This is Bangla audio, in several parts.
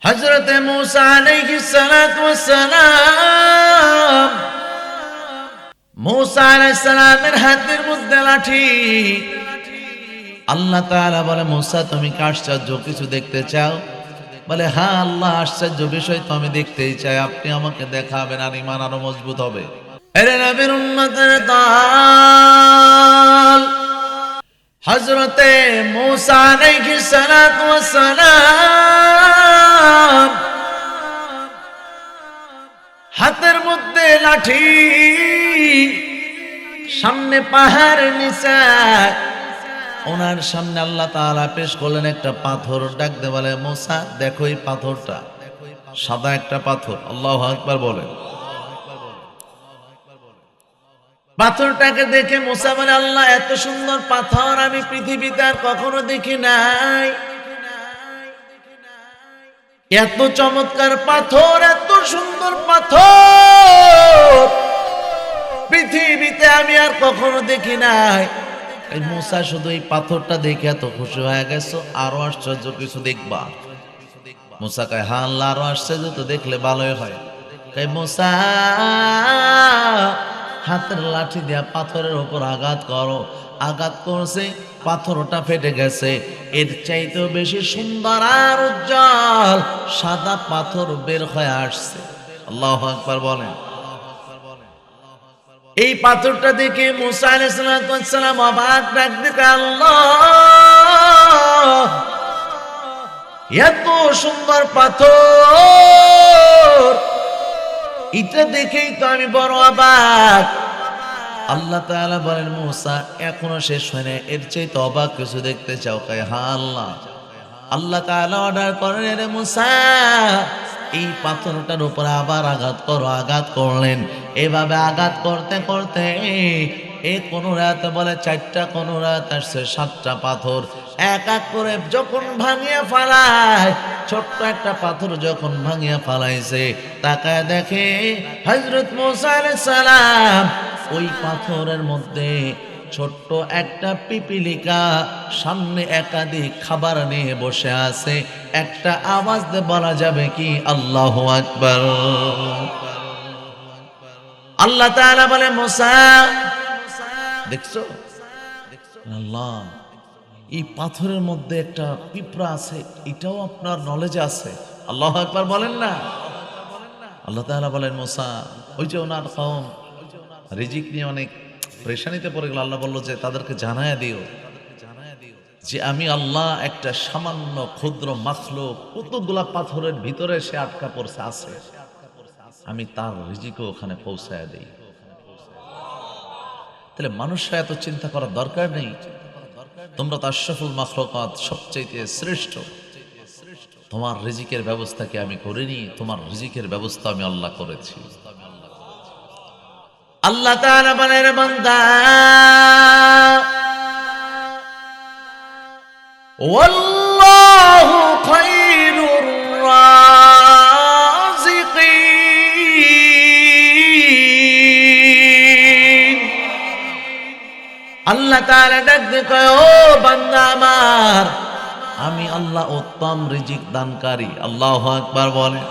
হযরত মূসা আলাইহিস সালাতু ওয়াস সালাম, মূসা আলাইহিস সালামের হাতের মধ্যে লাঠি। আল্লাহ তাআলা বলে, মূসা তুমি কি আশ্চর্য কিছু দেখতে চাও? বলে, হ্যাঁ আল্লাহ, আশ্চর্য বিষয় তো আমি দেখতেই চাই, আপনি আমাকে দেখাবেন, আর ঈমান আরো মজবুত হবে। আরে নবীর উম্মতের দল, হযরতে মূসা আলাইহিস সালাতু ওয়াস সালাম হাতের মধ্যে লাঠি, সামনে পাহাড়, নিচে ওনার সামনে আল্লাহ তাআলা পেশ করলেন একটা পাথর। ডাক দিয়ে বলে, মূসা দেখো এই পাথরটা, সাদা একটা পাথর। আল্লাহু আকবার বলেন। পাথরটাকে দেখে মূসা বলে, আল্লাহ এত সুন্দর পাথর আমি পৃথিবীতে আর কখনো দেখি নাই, এত চমৎকার পাথর, এত সুন্দর পাথর পৃথিবীতে আমি আর কখনো দেখি নাই। এই মূসা শুধু এই পাথরটা দেখে এত খুশি হয়ে গেছে, আরো আশ্চর্য কিছু দেখবা? মূসা কয়, হ্যাঁ আল্লাহ আরো আশ্চর্য তো দেখলে ভালোই হয়। কয়, মূসা হাতের লাঠি দিয়া পাথরের উপর আঘাত করো। আঘাত করছে, পাথরটা ফেটে গেছে। এর চাইতেও বেশি সুন্দর আর উজ্জ্বল সাদা পাথর বের হয়ে আসছে। আল্লাহু আকবার বলেন। এই পাথরটা দেখে মূসা আলাইহিস সালাম অবাক, ডাক দিয়ে, আল্লাহ এত সুন্দর পাথর, এটা দেখেই তো আমি বড় অবাক। আল্লাহ তাআলা বলেন, মূসা এখনো শেষ হয় না, এর চাইতে অবাক কিছু দেখতে চাও? কয়, হ্যাঁ আল্লাহ। আল্লাহ তাআলা অর্ডার করেন, রে মূসা এই পাথরটার উপর আবার আঘাত করো। আঘাত করলেন। এভাবে আঘাত করতে করতে কোন রাতে বলে 4টা, কোন রাত আসছে 7টা পাথর এক এক করে যখন ভাঙিয়া ফালায়, ছোট্ট একটা পাথর যখন ভাঙিয়া ফালাইছে, তাকায় দেখে হযরত মূসা আলাইহিস সালাম ওই পাথরের মধ্যে ছোট্ট একটা পিপিলিকা সামনে একাধিক খাবার নিয়ে বসে আছে। একটা আওয়াজ দিয়ে বলা যাবে কি, আল্লাহু আকবার। আল্লাহ তাআলা বলে, মূসা দেখছো? আল্লাহ এই পাথরের মধ্যে একটা পিঁপড়া আছে, এটাও আপনার নলেজে আছে? আল্লাহু আকবার বলেন না। আল্লাহ তাআলা বলেন, মূসা ওই যে ওনার কওম রিজিক নিয়ে অনেক পরেশানিতে পড়ে গেল, আল্লাহ বললো যে তাদেরকে জানায়া দিও যে আমি আল্লাহ একটা সামান্য ক্ষুদ্র মাখলুক কতগুলা পাথরের ভিতরে সে আটকা পড়ছে আছে, আমি তার রিজিকও ওখানে পৌঁছায়া দেই। তাহলে মানুষরা এত চিন্তা করার দরকার নেই। তোমরা তো আশরাফুল মাখলুকাত, সবচাইতে শ্রেষ্ঠ। তোমার রিজিকের ব্যবস্থা কি আমি করিনি? তোমার রিজিকের ব্যবস্থা আমি আল্লাহ করেছি। আল্লাহ তাআলা বলেন, বান্দা ওয়াল্লাহু খায়রুর রাযিকিন। আল্লাহ তাআলা ডাক দিয়ে কয়, ও বান্দা আমার, আমি আল্লাহ উত্তম রিজিক দানকারী। আল্লাহু আকবার বলেন।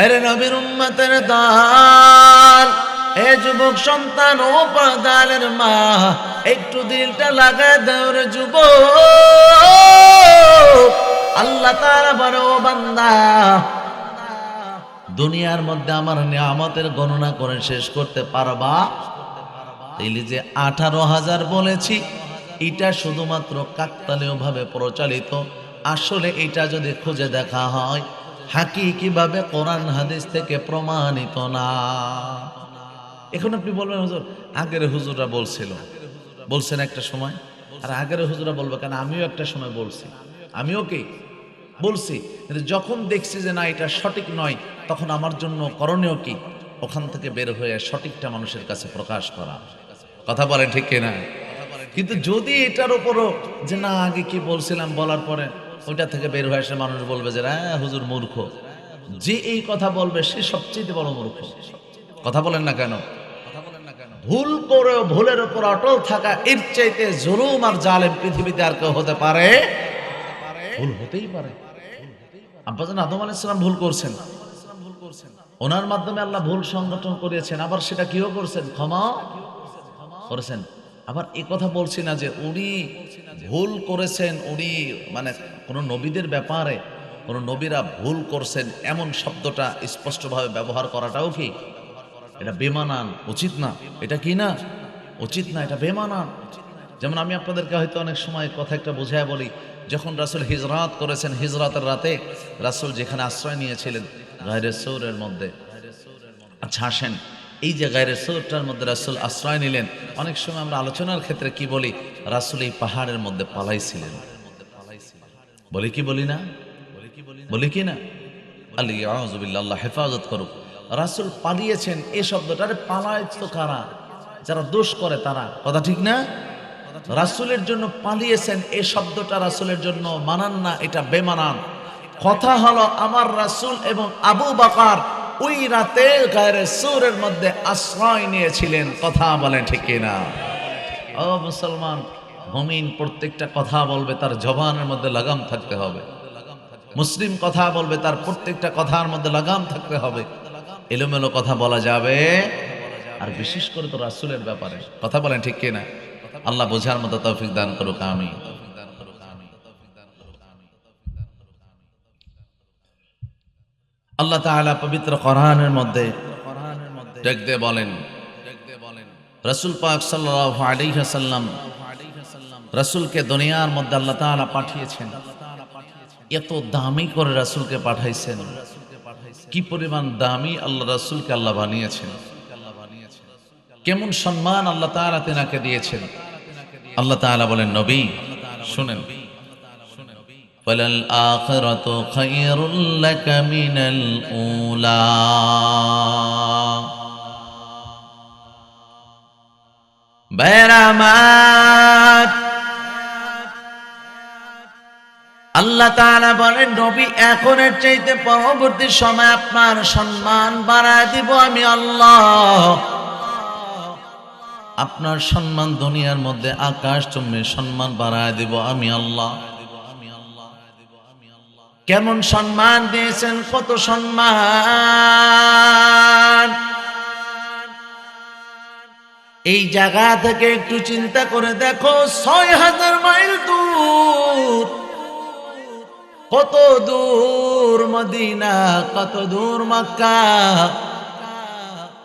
আরে নবীর উম্মতের দল, এ যুবক সন্তান ও পর্দালের মা, একটু দিলটা লাগায় দাও রে যুবক। আল্লাহ তাআলা বলে, ও বান্দা, দুনিয়ার মধ্যে আমার নিয়ামতের গণনা করে শেষ করতে পারবা? তাইলে যে 18,000 বলেছি, এটা শুধুমাত্র কাকতালীয় ভাবে প্রচলিত। আসলে এটা যদি খুঁজে দেখা হয়, হাকিকিভাবে কোরআন হাদিস থেকে প্রমাণিত না। এখন আপনি বলবেন, হুজুর আগের হুজুররা বলছেন একটা সময়, আর আগের হুজুররা বলবে কেন? আমিও একটা সময় বলছি, আমিও কি বলছি, কিন্তু যখন দেখছি যে না এটা সঠিক নয়, তখন আমার জন্য করণীয় কি? ওখান থেকে বের হয়ে সঠিকটা মানুষের কাছে প্রকাশ করা। কথা বলেন ঠিক কিনা? কিন্তু যদি এটার উপরও যে না আগে কি বলছিলাম বলার পরে ওইটা থেকে বের হয়ে আসে, মানুষ বলবে যে হ্যাঁ হুজুর মূর্খ, যে এই কথা বলবে সে সবচেয়ে বড় মূর্খ। কথা বলেন না কেন? ভুল করেও ভুলের উপর অটল থাকা, এর চাইতে জুলুম আর জালেম পৃথিবীতে আর কেউ হতে পারে? ভুল হতেই পারে, আব্বাজান আদম আলাইহিস সালাম ভুল করছেন, ওনার মাধ্যমে আল্লাহ ভুল সংগঠন করেছেন, আবার সেটা কিও করছেন, ক্ষমা করেছেন। আবার এই কথা বলছি না যে উনি ভুল করেছেন, উনি মানে কোন নবীদের ব্যাপারে কোন নবীরা ভুল করছেন এমন শব্দটা স্পষ্টভাবে ব্যবহার করাটাও কি এটা বেমানান, উচিত না। এটা কি না উচিত না, এটা বেমানান। যেমন আমি আপনাদেরকে হয়তো অনেক সময় কথা একটা বোঝায় বলি, যখন রাসূল হিজরাত করেছেন, হিজরাতের রাতে রাসূল যেখানে আশ্রয় নিয়েছিলেন গায়রে সৌরের মধ্যে। আচ্ছা আসেন, এই যে গায়রে সৌরটার মধ্যে রাসূল আশ্রয় নিলেন, অনেক সময় আমরা আলোচনার ক্ষেত্রে কি বলি, রাসূল এই পাহাড়ের মধ্যে পালাইছিলেন, বলি কি বলি না, বলি কি না? আল্লাহু বিল্লাহ, আল্লাহ হেফাজত করুক। রাসূল পালিয়েছেন এই শব্দটা, পালাইতো কারা? যারা দোষ করে তারা, কথা ঠিক না? রাসূলের জন্য পালিয়েছেন এই শব্দটা রাসূলের জন্য মানান না, এটা বেমানান। কথা হলো আমার রাসূল এবং আবু বকর ওই রাতে গায়রে সূরের মধ্যে আশ্রয় নিয়েছিলেন, কথা বলেন ঠিক কিনা? ও মুসলমান, মুমিন প্রত্যেকটা কথা বলবে তার জবানের মধ্যে লাগাম থাকতে হবে। মুসলিম কথা বলবে তার প্রত্যেকটা কথার মধ্যে লাগাম থাকতে হবে, এলোমেলো কথা বলা যাবে, আর বিশেষ করে তো রাসূলের ব্যাপারে, কথা বলেন ঠিক কিনা? আল্লাহ বোঝার মতো তৌফিক দান করুক, আমিন। আল্লাহ তাআলা পবিত্র কোরআনের মধ্যে ডাক দিয়ে বলেন, রাসূল পাক সাল্লাল্লাহু আলাইহি ওয়াসাল্লাম, রাসূলকে দুনিয়ার মধ্যে আল্লাহ তাআলা পাঠিয়েছেন, এত দামি করে রাসূলকে পাঠাইছেন, কি পরিমাণ দামি আল্লাহ রাসূলকে আল্লাহ বানিয়েছেন, কেমন সম্মান আল্লাহ তাআলা তেনাকে দিয়েছেন। আল্লাহ তাআলা বলেন, নবী শুনেন, ওয়ালাল আখিরাতু খায়রুল লাকা মিনাল উলা, বেরামাত। আল্লাহ তাআলা বলেন, নবী এখনের চাইতে পরবর্তী সময় আপনার সম্মান বাড়ায় দিব আমি আল্লাহ। আপনার সম্মান দুনিয়ার মধ্যে আকাশ চুম্বে সম্মান বাড়ায় দিব আমি আল্লাহ। কেমন সম্মান দিয়েছেন, কত সম্মান! এই জায়গা থেকে একটু চিন্তা করে দেখো, ৬,০০০ মাইল দূর, কত দূর মদিনা, কত দূর মক্কা,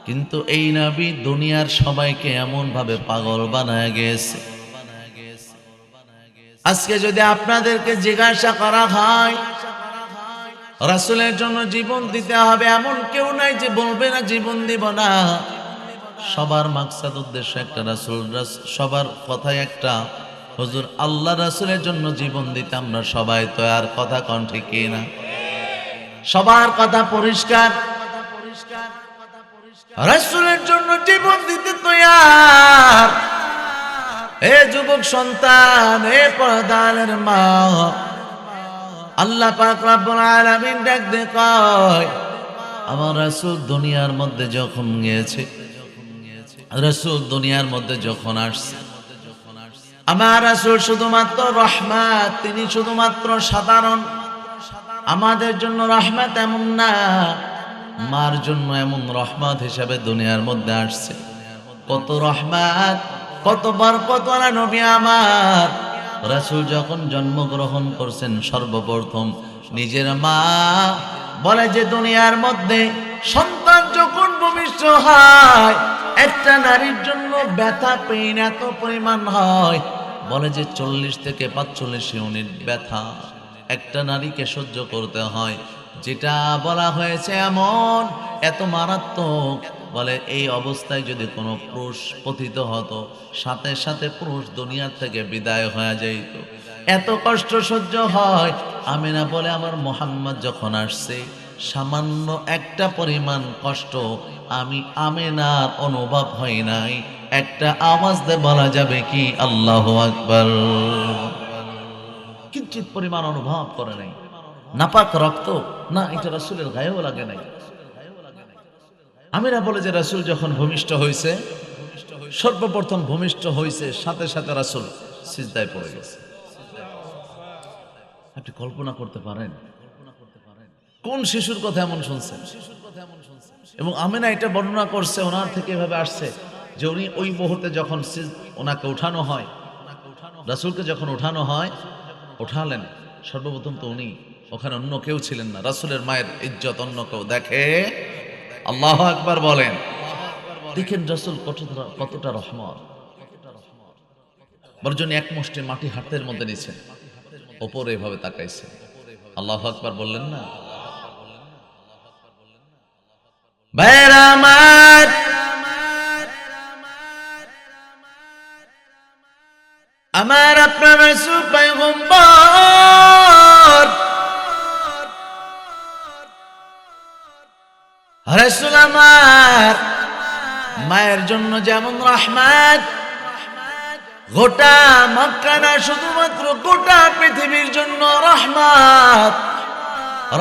কিন্তু এই নবী দুনিয়ার সবাইকে এমন ভাবে পাগল বানায় গেছে। আজকে যদি আপনাদেরকে জিজ্ঞাসা করা হয় রাসূলের জন্য জীবন দিতে হবে, এমন কেউ নাই যে বলবে না জীবন দিব না। সবার মাকসাদ উদ্দেশ্য একটা, রাসূল, সবার কথাই একটা, হুজুর আল্লাহ রাসূলের জন্য জীবন দিতে আমরা সবাই তৈয়ার, কথা কোন ঠিক না? সবার কথা পরিষ্কার, রাসূলের জন্য জীবন দিতে তৈয়ার। এ যুবক সন্তান, এ পর্দার মা, আল্লাহ পাক রব্বুল আলামিন ডাক দিয়ে কয়, আমার রাসূল দুনিয়ার মধ্যে যখন গিয়েছে, রাসূল দুনিয়ার মধ্যে যখন আসছে, আমার রাসূল শুধুমাত্র রহমত, তিনি শুধুমাত্র সাধারণ আমাদের জন্য রহমত এমন না, মার জন্য এমন রহমত হিসাবে দুনিয়ার মধ্যে আসছে। কত রহমত, কত বরকত ওয়ালা নবী আমার। রাসূল যখন জন্মগ্রহণ করছেন, সর্বপ্রথম নিজের মা বলে যে দুনিয়ার মধ্যে সন্তান যখন ভূমিষ্ঠ হয়, একটা নারীর জন্য ব্যথা পেইন এত পরিমাণ হয়, বলে যে 40 থেকে 45 ইউনিট ব্যথা একটা নারীকে সহ্য করতে হয়। যেটা বলা হয়েছে এমন এত মারাত্মক, বলে এই অবস্থায় যদি কোনো পুরুষ পতিত হতো, সাথে সাথে পুরুষ দুনিয়ার থেকে বিদায় হয়ে যাইত, এত কষ্ট সহ্য হয়। আমিনা বলে আমার মুহাম্মদ যখন আসছে, সামান্য একটা পরিমাণ কষ্ট আমি আমিনার অনুভব হয় নাই। একটা আওয়াজ দিয়ে বলা যাবে কি আল্লাহু আকবার, কিঞ্চিত পরিমাণ অনুভব করে নাই। নাপাক রক্ত না, এটা রাসূলের গায়েও লাগে নাই। আমিনা বলে যে রাসূল যখন ভূমিষ্ঠ হয়েছে, সর্বপ্রথম ভূমিষ্ঠ হয়েছে, সাথে সাথে রাসূল সিজদায় পড়ে গেছে। আপনি কল্পনা করতে পারেন কোন শিশুর কথা এমন শুনছেন? এবং আমেনা এটা বর্ণনা করছে, ওনার থেকে এভাবে আসছে যে উনি ওই মুহূর্তে যখন ওনাকে উঠানো হয়, রাসূলকে যখন উঠানো হয়, উঠালেন সর্বপ্রথম তো উনি, ওখানে অন্য কেউ ছিলেন না। রাসূলের মায়ের ইজ্জত অন্য কেউ দেখে? আল্লাহু আকবার বলেন। দেখেন রাসূল কতটা রহমত। বর্জন এক মুষ্টি মাটি হাতের মধ্যে নিছেন, ওপরে এভাবে তাকাইছেন। আল্লাহু আকবার বললেন না? ভাইরা আমার, আমার আপনার রাসূল পয়গম্বর, রাসূল আমার মায়ের জন্য যেমন রহমত, গোটা মক্কা না শুধুমাত্র গোটা পৃথিবীর জন্য রহমত,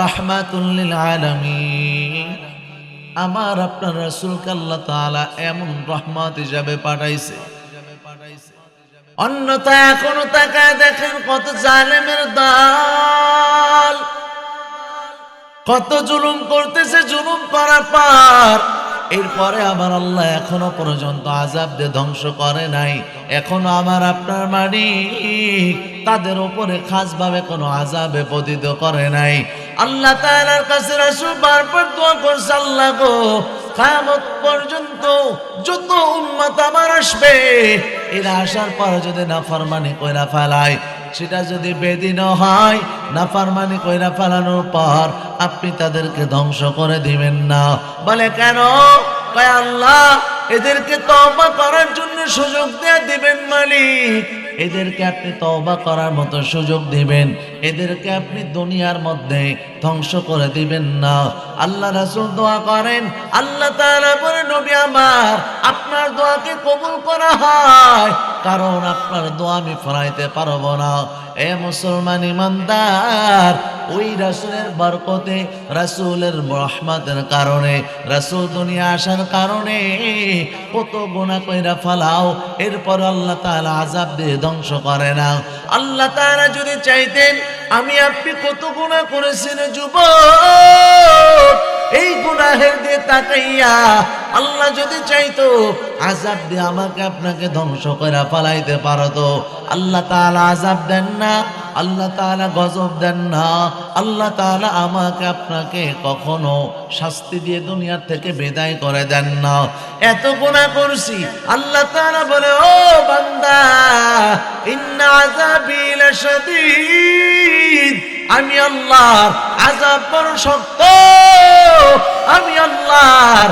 রাহমাতুল লিল আলামিন। আমার আপনার রাসূলকে আল্লাহ তাআলা এমন রহমত হিসাবে পাঠাইছে। অন্যথায় এখনো তাকায় দেখেন কত জালেমের দল কত জুলুম করতেছে, জুলুম করার পর এরপরে আবার আল্লাহ এখনো পর্যন্ত আযাব দিয়ে ধ্বংস করে নাই। এখনো আমার আপনার মালিক তাদের উপরে খাসভাবে কোনো আযাবে পতিত করে নাই। আল্লাহ তাআলার কাছে রাসূল বারবার দোয়া করছে, আল্লাহ গো, কিয়ামত পর্যন্ত যত উম্মত আমার আসবে, এরা আসার পর যদি নাফরমানি কইরা ফেলায়, সেটা যদি বেদিন হয়, নাফরমানি কইরা ফেলানোর পর আপনি তাদেরকে ধ্বংস করে দিবেন না। বলে কেন? কয় আল্লাহ এদেরকে তওবা করার জন্য সুযোগ দিয়ে দিবেন মালিক, এদেরকে আপনি তওবা করার মতো সুযোগ দিবেন, এদেরকে আপনি দুনিয়ার মধ্যে ধ্বংস করে দিবেন না। আল্লাহ রাসূল দোয়া করেন, আল্লাহ তাআলা বলে নবী আমার, আপনার দোয়াকে কবুল করা হয়, কারণ আপনার দোয়া আমি ফেরাইতে পারবো না। এ মুসলমান ইমানদার, ওই রাসূলের বরকতে, রাসূলের রহমতের কারণে, রাসূল দুনিয়া আসার কারণে কত গুনাহ কইরা ফেলাও, এরপর আল্লাহ তাআলা আযাব দিয়ে ধ্বংস করে না। আল্লাহ তাআলা যদি চাইতেন, আমি আপনি কত গুনাহ করেছেন যুবক, এই গুনাহের দিয়ে তাকাইয়া আল্লাহ যদি চাইতো আযাব দিয়ে আমাকে আপনাকে ধ্বংস করে ফেলাইতে পারতো। আল্লাহ তাআলা আযাব দেন না, আল্লাহ তাআলা গজব দেন না, আল্লাহ তাআলা আমাকে আপনাকে কখনো শাস্তি দিয়ে দুনিয়ার থেকে বিদায় করে দেন না। এত গুনাহ করছি, আল্লাহ তাআলা বলে, ও বান্দা, ইন্না আযাবি লাশাদীদ, আমি আল্লাহর আযাব বড় শক্ত, আমি আল্লাহর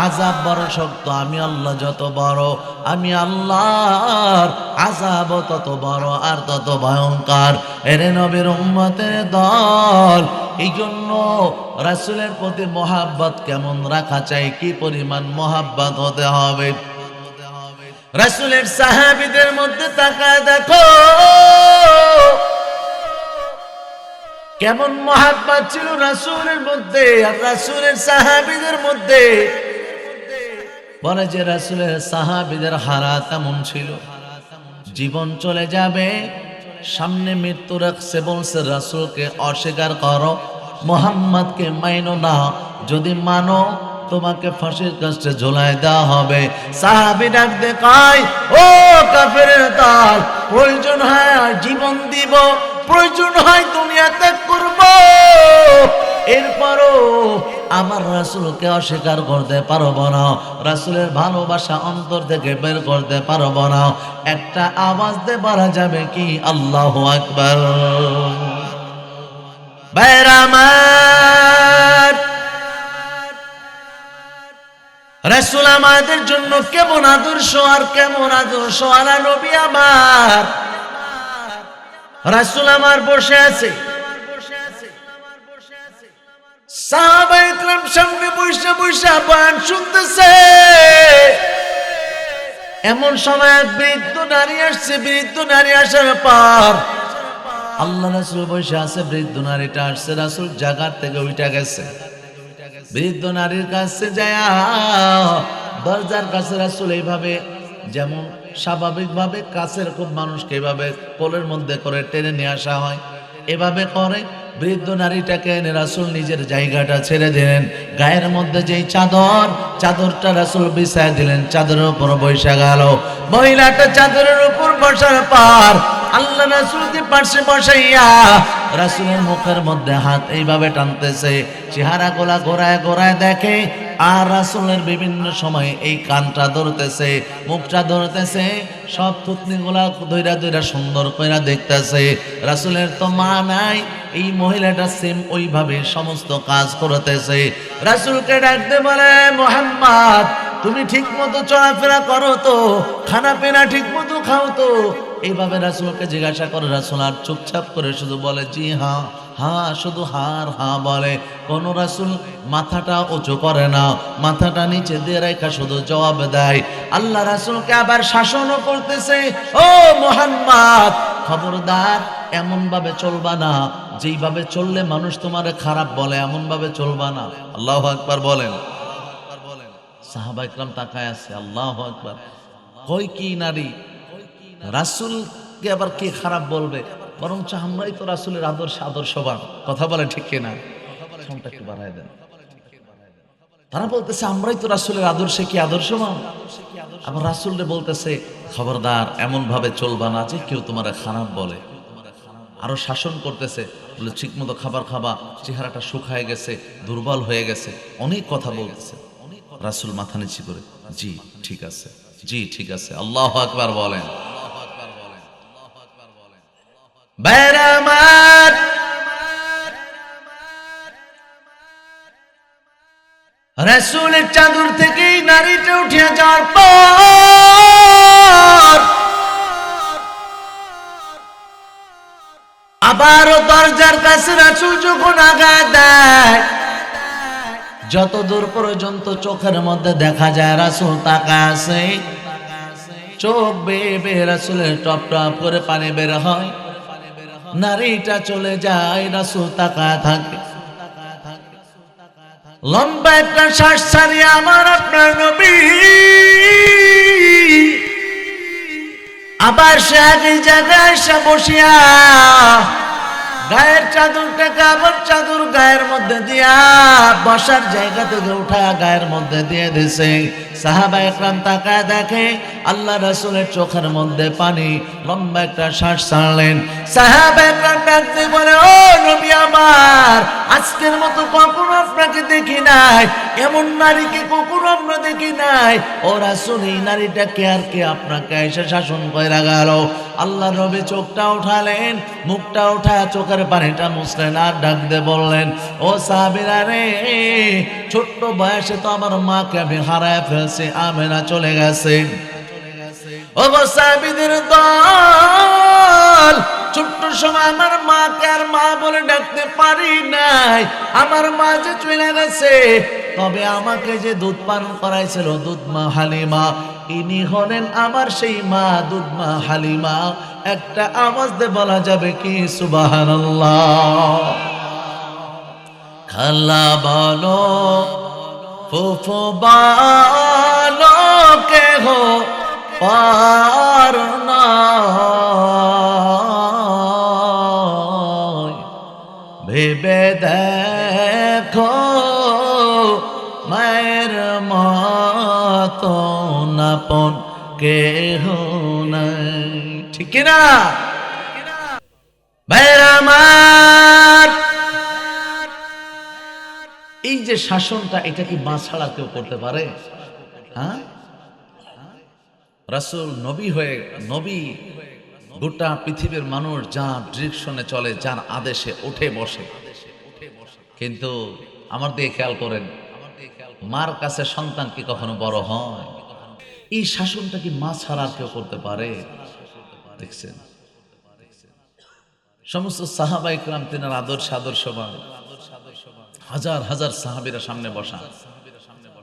আযাব বড় শক্ত, আমি আল্লাহ যত বড়, আমি আল্লাহর আযাব তত বড় আর তত ভয়ঙ্কর। এরে নবীর উম্মতের দল, এই জন্য রাসূলের প্রতি মহাব্বত কেমন রাখা চাই, কি পরিমাণ মহাব্বত হতে হবে। রাসূলের সাহাবীদের মধ্যে তাকায় দেখো কেমন মহাব্বত ছিল রাসূলের মধ্যে আর রাসূলের সাহাবীদের মধ্যে। বলে যে রাসূলের সাহাবীদের হারাত এমন ছিল, জীবন চলে যাবে, সামনে মৃত্যু রাখছে, বলছে রাসূলকে অস্বীকার করো, মুহাম্মদকে মাইনো না, যদি মানো তোমাকে ফাঁসির কাস্টে ঝোলায় দেওয়া হবে। সাহাবী ডাক দিয়ে কয়, ও কাফেরের দল, প্রয়োজন হয় জীবন দিব, প্রয়োজন হয় দুনিয়া ত্যাগ করব, এরপরও আমার রাসূলকে অস্বীকার করতে পারবো না, রাসূলের ভালোবাসা অন্তর থেকে বের করতে পারবো না। একটা আওয়াজ দিয়ে বলা যাবে কি, আল্লাহু আকবার। ভাইরা আমার, রাসূল আমাদের জন্য কেমন আদর্শ আর কেমন আদর্শ আলা নবী আমার। রাসূল আমার বসে আছে, সাহাবায়ে কেরাম সামনে বসে বসে বয়ান শুনতেছে। এমন সময় বৃদ্ধ নারী আসছে, বৃদ্ধ নারী আসার পর আল্লাহ রাসূল বসে আছে, বৃদ্ধ নারীটা আসছে, রাসূল জায়গার থেকে উঠে গেছে, বৃদ্ধ নারীর কাছে যায়, দরজার কাছে রাসূল এইভাবে, যেমন স্বাভাবিকভাবে কাছের খুব মানুষকে এইভাবে কোলের মধ্যে করে টেনে নিয়ে আসা হয়, এভাবে করে বৃদ্ধ নারীটাকে এনে রাসূল নিজের জায়গাটা ছেড়ে দিলেন। গায়ের মধ্যে যেই চাদরটা রাসূল বিছায় দিলেন, চাদরের উপর বসে গেল। মহিলাটা চাদরের উপর বসার পর আল্লাহ রাসূলকে পাশে বসাইয়া রাসূলের মুখের মধ্যে হাত এইভাবে টানতেছে, চেহারা গোলা ঘোরায় ঘোরায় দেখে। আর রাসূলের বিভিন্ন সময় এই কানটা ধরতেছে, মুখটা ধরতেছে, সব থুতনিগুলা ধইরা ধইরা সুন্দর কইরা দেখতেছে। রাসূলের তো মা নাই, এই মহিলাটা সেম ওইভাবে সমস্ত কাজ করতেছে। রাসূলকে ডাকতে বলে, মুহাম্মদ তুমি ঠিক মতো চলাফেরা করো তো, খানা পিনা ঠিক মতো খাও তো। এইভাবে রাসূলকে জিজ্ঞাসা করে, রাসূল আর চুপচাপ করে শুধু বলে জি হ্যাঁ হ্যাঁ, শুধু হার হ্যাঁ বলে। কোন রাসূল মাথাটা উঁচু করে না, মাথাটা নিচে দিয়ে রেখা শুধু জবাব দেয়। আল্লাহ রাসূলকে আবার শাসনও করতেছে, ও মুহাম্মদ খবরদার এমন ভাবে চলবা না, যেইভাবে চললে মানুষ তোমারে খারাপ বলে এমন ভাবে চলবা না। আল্লাহু আকবার বলেন। সাহাবা ইকরাম তাকায় আছে, আল্লাহু আকবার। কই কি নারী, রাসূলকে আবার কে খারাপ বলবে? বরঞ্চ আমরাই তো রাসূলের আদর্শবান। কথা বলে ঠিক কিনা? ফোনটা একটু বাড়ায় দেন। তারা বলতেছে আমরাই তো রাসূলের আদর্শে কি আদর্শবান। আবার রাসূলরে বলতেছে খবরদার এমন ভাবে চলবা না যে কেউ তোমার খারাপ বলে। আরো শাসন করতেছে, বলে ঠিক মতো খাবার খাবা, চেহারাটা শুকায় গেছে, দুর্বল হয়ে গেছে, অনেক কথা বলতেছে। রাসূল মাথা নিচু করে জি ঠিক আছে, জি ঠিক আছে। আল্লাহু আকবার বলেন। বেরামাত রাসূলের চাদর থেকে নারীটা উঠে যাওয়ার পর আবারও দরজার কাছে রাসূল যখন আঘাত দেয়, যত দূর পর্যন্ত চোখের মধ্যে দেখা যায় রাসূল তাকায় আছে, চোখ বেয়ে বেয়ে রাসূলের টপ টপ করে পানি বের হয়। নারীটা চলে যায়, রাসূল তাকায় থাকে। লম্বা একটা শ্বাস ছাড়িয়ে আমার আপনার নবী আবার সে আগের জায়গায় এসে বসিয়া গায়ের চাদরটাকে আবার চাদর গায়ের মধ্যে দিয়া বসার জায়গা থেকে উঠা গায়ের মধ্যে দিয়ে দিছে। সাহাবা একরাম তাকায় দেখে আল্লাহ রাসূলের চোখের মধ্যে পানি। লম্বা একটা শ্বাস ছাড়লেন। সাহাবা একরাম ডাকতে বলে, ও নবী আমার, আজকের মতো কখনো আপনাকে দেখি নাই, এমন নারীকে কখনো আমরা দেখি নাই। ও রাসূল, এই নারীটা কে আর কে আপনাকে এসে শাসন কইরা গেল? আল্লাহ নবী চোখটা উঠালেন, মুখটা উঠায় চোখের পানিটা মুছলেন, আর ডাক দিয়ে বললেন, ও সাহাবীরা রে, ছোট্ট বয়সে তো আমার মাকে আমি হারায় ফেলছি, আমেনা চলে গেছে। ও সাহাবীদের দল, ছোট্ট সময় আমার মাকে আর মা বলে ডাকতে পারি নাই, আমার মা যে চলে গেছে। তবে আমাকে যে দুধ পান করাইছিল দুধ মা হালিমা, ইনি হলেন আমার সেই মা, দুধ মা হালিমা। একটা আওয়াজ দিয়ে বলা যাবে কি সুবহানাল্লাহ? খালা বলো, ফুফু বলো, কেহ পার নয়, ভেবে দেখো মায়ের মতো আপন কেহ নাই। ঠিক না ভাইরা আমার? এই যে শাসনটা, এটা কি মা ছাড়া কেউ করতে পারে? হ্যাঁ, রাসূল নবী হয়ে, নবী গোটা পৃথিবীর মানুষ যার ডিরেকশনে চলে, যার আদেশে উঠে বসে। কিন্তু আমার দিকে খেয়াল করেন, মার কাছে সন্তান কি কখনো বড় হয়? এই শাসনটা কি মা ছাড়া কেউ করতে পারে? দেখছেন সমস্ত সাহাবা ইকরাম তিনার আদর্শবান, হাজার হাজার সাহাবীরা সামনে বসা,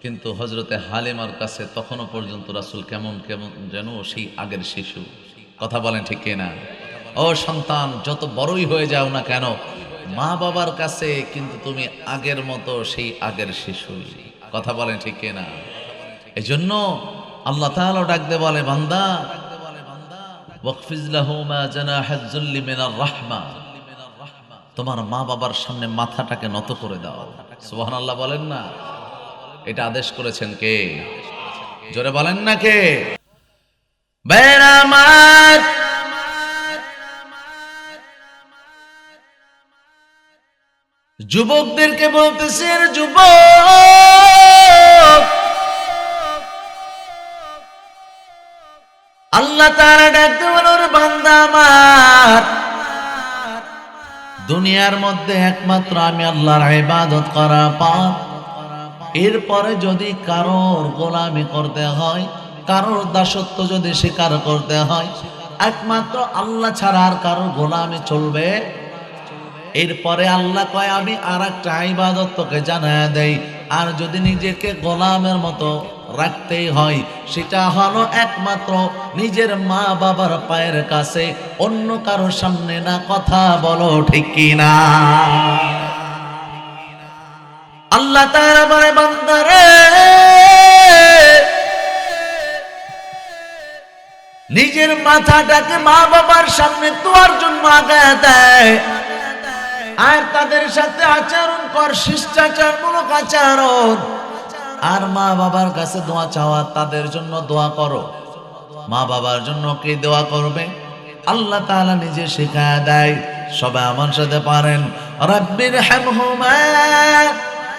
কিন্তু হযরতে হালিমার কাছে তখনও পর্যন্ত রাসূল কেমন কেমন যেন সেই আগের শিশু। কথা বলেন ঠিক কিনা? ও সন্তান, যত বড়ই হয়ে যাও না কেন, মা বাবার কাছে কিন্তু তুমি আগের মতো সেই আগের শিশু। কথা বলেন ঠিক কিনা? এই জন্য আল্লাহ তাআলা ডাক দিয়ে বলে, বান্দা ওয়াকফিজ লাহু মা জানাহাজ যুল্লি মিনার রাহমা, তোমার মা বাবার সামনে মাথাটাকে নত করে দাও। সুবহানাল্লাহ বলেন না? এটা আদেশ করেছেন কে? জোরে বলেন না কে? বেরামাত যুবকদেরকে বলতেছে, যুবক, আল্লাহ তাআলা ডাকতে বলেন, বান্দা আমার, দুনিয়ার মধ্যে একমাত্র আমি আল্লাহর ইবাদত করা পাপ। এরপরে যদি কারোর গোলামি করতে হয়, কারোর দাসত্ব যদি স্বীকার করতে হয়, একমাত্র আল্লাহ ছাড়া আর কারোর গোলামি চলবে? এরপরে আল্লাহ কয়, আমি আর একটা ইবাদত তোকে জানায়া দেই, আর যদি নিজেকে গোলামের মতো রাখতেই হয়, সেটা হলো একমাত্র নিজের মা বাবার পায়ের কাছে, অন্য কারোর সামনে না। কথা বলো ঠিক কিনা? আল্লাহ তাআলা বলে, বান্দারে, নিজের মাথাটাকে মা বাবার সামনে তোয়ার জন্য আগায় দেয়, আর তাদের সাথে আচরণ কর শিষ্টাচারমূলক আচরণ, আর মা বাবার কাছে দোয়া চাওয়া, তাদের জন্য দোয়া করো। মা বাবার জন্য কি দোয়া করবে? আল্লাহ তাআলা নিজে শিখায় দেয়। সবাই আমার সাথে পারেন, রাব্বির হামহুমা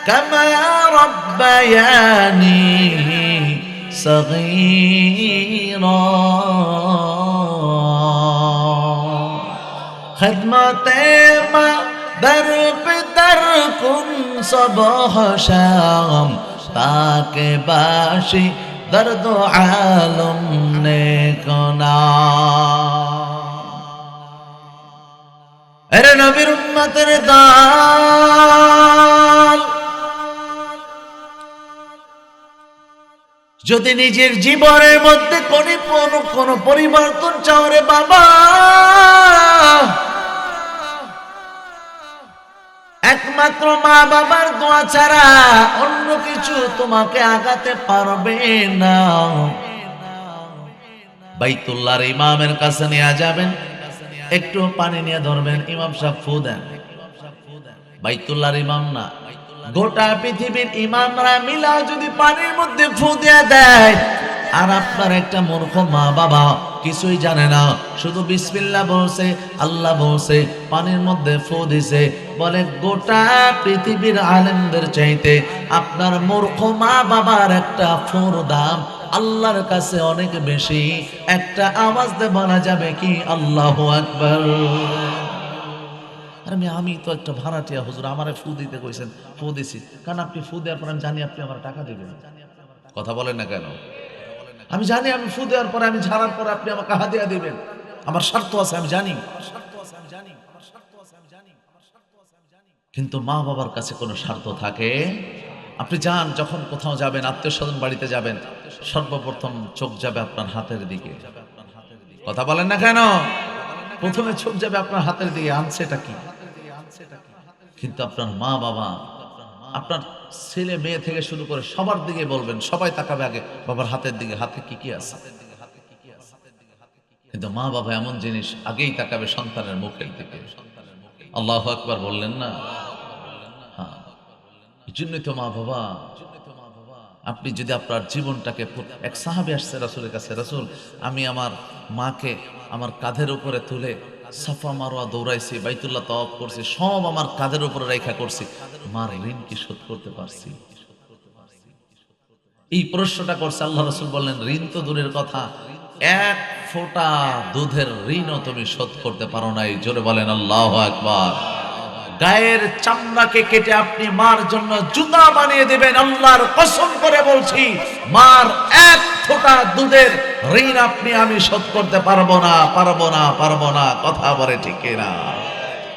কামা রাব্বায়ানি সগীরা, খিদমতে মা در पे در کن صبح شام تاکہ باشی درد و عالم نیک نام. اے نبی امتر دال, যদি নিজের জীবনের মধ্যে কোনো পরিবর্তন চাও রে বাবা, একমাত্র মা বাবার দোয়া ছাড়া অন্য কিছু তোমাকে আগাতে পারবে না। বাইতুল্লাহর ইমামের কাছে নিয়ে যাবেন, একটু পানি নিয়ে ধরবেন, ইমাম সাহেব ফু দেন। বাইতুল্লাহর ইমাম না, গোটা পৃথিবীর ইমামরা মিলা যদি পানির মধ্যে ফু দিয়ে দেয়, আর আপনার একটা মূর্খ মা বাবা কিছুই জানে না, শুধু বিসমিল্লাহ বলছে, আল্লাহ বলছে, পানির মধ্যে ফু দিছে, বলে গোটা পৃথিবীর আলেমদের চাইতে আপনার মূর্খ মা বাবার একটা ফুর দাম আল্লাহর কাছে অনেক বেশি। একটা আওয়াজ দিয়ে বলা যাবে কি আল্লাহু আকবার? আর আমি তো একটা ভাড়াটিয়া হুজুর, আমারে ফু দিতে কইছেন, ফু দিছি, কারণ আপনি ফু দেওয়ার পর আমি জানি আপনি আমার টাকা দিবেন। কথা বলেন না কেন? আমি জানি আমি ফু দেওয়ার পরে, আমি ঝাড়ার পরে আপনি আমাকে হাদিয়া দিবেন, আমার স্বার্থ আছে, আমি জানি। কিন্তু মা বাবার কাছে কোনো স্বার্থ থাকে? আপনি যান, যখন কোথাও যাবেন, আত্মীয় স্বজন বাড়িতে যাবেন, সর্বপ্রথম চোখ যাবে আপনার হাতের দিকে। কথা বলেন না কেন? প্রথমে চোখ যাবে আপনার হাতের দিকে, আনছেটা কি? কিন্তু আপনার মা বাবা, আপনার ছেলে মেয়ে থেকে শুরু করে সবার দিকে বলবেন, সবাই তাকাবে আগে বাবার হাতের দিকে, হাতে কি কি আছে। কিন্তু মা বাবা এমন জিনিস, আগেই তাকাবে সন্তানের মুখের দিকে। আল্লাহু আকবার বললেন না? হ্যাঁ, এই জন্যই তো মা বাবা, আপনি যদি আপনার জীবনটাকে, এক সাহাবী আসছে রাসূলের কাছে, রাসূল, আমি আমার মাকে আমার কাঁধের উপরে তুলে সাফা মারওয়া দৌড়াইছি, বাইতুল্লাহ তাওয়াফ করছি, সব আমার কাঁধের উপরে রেখা করছি, মার ঋণ কি শোধ করতে পারছি? এই প্রশ্নটা করছে। আল্লাহ রাসূল বললেন, ঋণ তো দূরের কথা, এক ফোঁটা দুধের ঋণও তুমি শোধ করতে পারো নাই। জোরে বলেন আল্লাহু আকবার। গায়ের চামড়াকে কেটে আপনি মার জন্য জুতা বানিয়ে দিবেন, আল্লাহর কসম করে বলছি, মার এক ফোঁটা দুধের ঋণ আমি শোধ করতে পারবো না। কথা বলে ঠিক না?